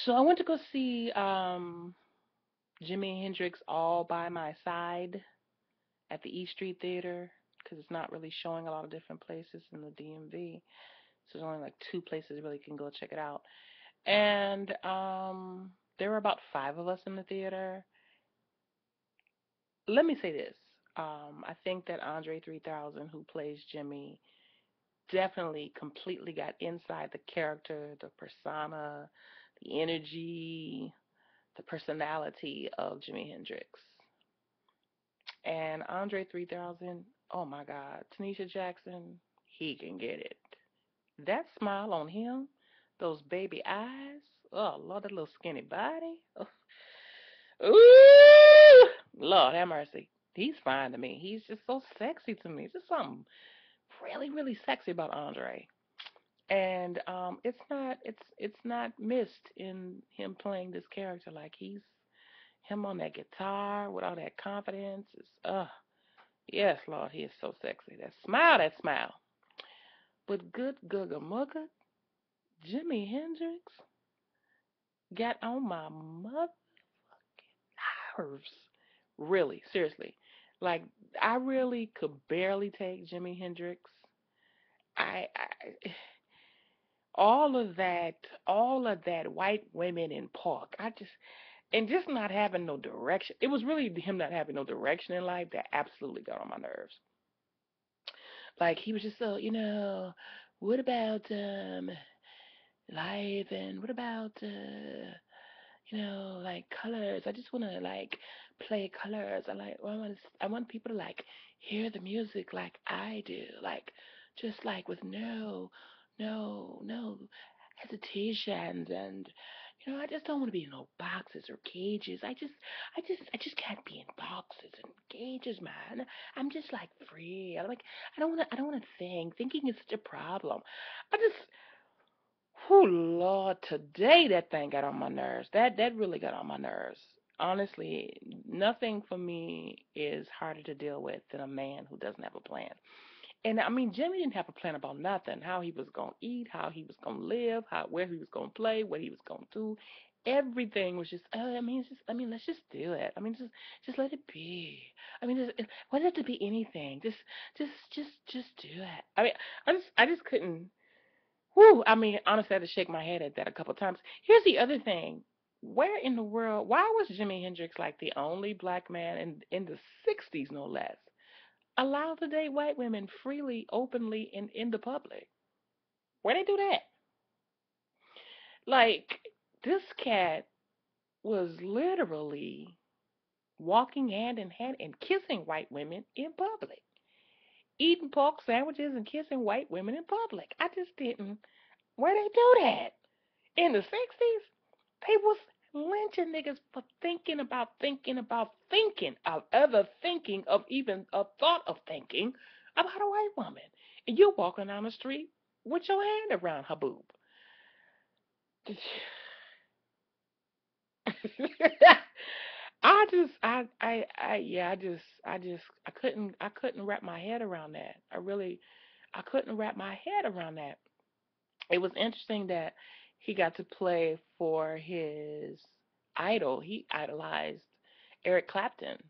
So I went to go see Jimi Hendrix All by My Side at the East Street Theater because it's not really showing a lot of different places in the DMV. So there's only like two places really can go check it out. And there were about five of us in the theater. Let me say this. I think that Andre 3000, who plays Jimmy, definitely completely got inside the character, the persona, the energy, the personality of Jimi Hendrix. And Andre 3000, oh my God, Tanisha Jackson, he can get it. That smile on him, those baby eyes, oh Lord, that little skinny body. Oh, ooh, Lord have mercy. He's fine to me. He's just so sexy to me. Just something really, really sexy about Andre. And it's not missed in him playing this character. Like he's him on that guitar with all that confidence. Is yes, Lord, he is so sexy. That smile. But good Gugga Mugga, Jimi Hendrix got on my mother nerves. Really, seriously. Like I really could barely take Jimi Hendrix. I all of that white women in park. I just and just not having no direction. It was really him not having no direction in life that absolutely got on my nerves. Like he was just so, what about life and what about like colors. I just want to like play colors. I want people to like hear the music like I do, like just like with no hesitations and I just don't want to be in no boxes or cages. I just can't be in boxes and cages, man. I'm just like free. I don't want to think. Thinking is such a problem. I just Oh Lord, today that thing got on my nerves. That really got on my nerves. Honestly, nothing for me is harder to deal with than a man who doesn't have a plan. And I mean, Jimmy didn't have a plan about nothing. How he was gonna eat, how he was gonna live, how where he was gonna play, what he was gonna do. Everything was just. Let's just do it. Just let it be. Why does it have to be anything? Just do it. I just couldn't. Whew, honestly, I had to shake my head at that a couple of times. Here's the other thing. Where in the world, why was Jimi Hendrix like the only black man in the 60s, no less, allowed to date white women freely, openly, in the public? Where they do that? Like, this cat was literally walking hand in hand and kissing white women in public, eating pork sandwiches and kissing white women in public. I just didn't. Where they do that? In the 60s? They was lynching niggas for thinking of ever thinking of even a thought of thinking about a white woman. And you're walking down the street with your hand around her boob. I couldn't wrap my head around that. I couldn't wrap my head around that. It was interesting that he got to play for his idol. He idolized Eric Clapton.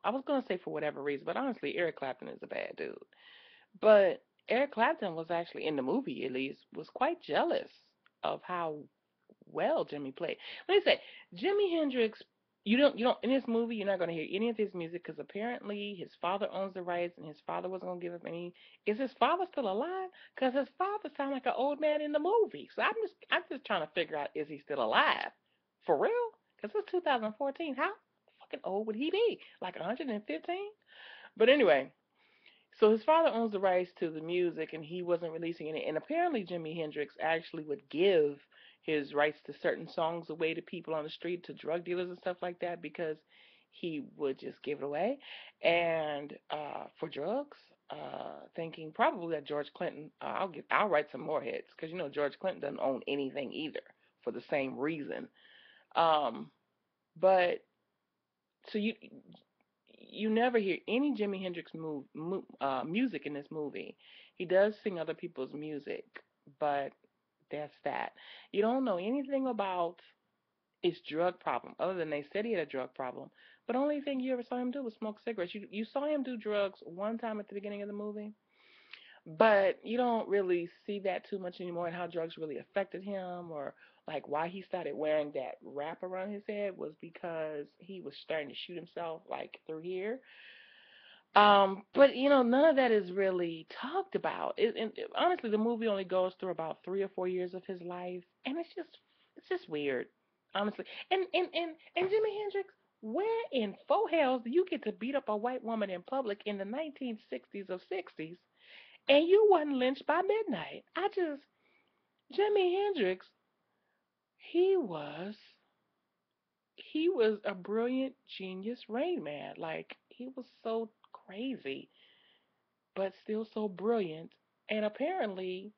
I was gonna say for whatever reason, but honestly, Eric Clapton is a bad dude. But Eric Clapton was actually in the movie, at least, was quite jealous of how well Jimmy played. Let me say, Jimi Hendrix. You don't in this movie. You're not gonna hear any of his music because apparently his father owns the rights, and his father wasn't gonna give up any. Is his father still alive? Because his father sounded like an old man in the movie. So I'm just trying to figure out is he still alive for real? Because it's 2014. How fucking old would he be? Like 115? But anyway, so his father owns the rights to the music, and he wasn't releasing any. And apparently, Jimi Hendrix actually would give his rights to certain songs away to people on the street, to drug dealers and stuff like that, because he would just give it away, and for drugs. Thinking probably that George Clinton, I'll write some more hits because George Clinton doesn't own anything either for the same reason. Um, but so you never hear any Jimi Hendrix music in this movie. He does sing other people's music, but That's that. You don't know anything about his drug problem, other than they said he had a drug problem. But the only thing you ever saw him do was smoke cigarettes. You saw him do drugs one time at the beginning of the movie, but you don't really see that too much anymore, and how drugs really affected him, or like why he started wearing that wrap around his head was because he was starting to shoot himself like through here. But none of that is really talked about. Honestly, the movie only goes through about 3 or 4 years of his life, and it's just weird, honestly. And Jimi Hendrix, where in four hells do you get to beat up a white woman in public in the 1960s or 60s, and you wasn't lynched by midnight? Jimi Hendrix, he was he was a brilliant genius rain man. Like he was so crazy but still so brilliant, and apparently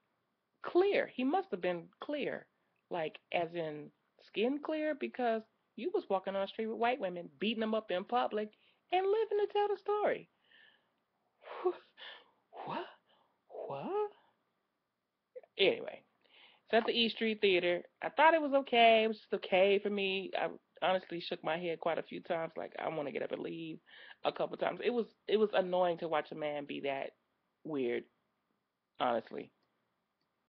clear. He must have been clear, like as in skin clear, because you was walking on the street with white women, beating them up in public, and living to tell the story. What? What? Anyway, it's at the East Street Theater. I thought it was okay. It was just okay for me. I honestly shook my head quite a few times, like I want to get up and leave. A couple times. It was annoying to watch a man be that weird, honestly.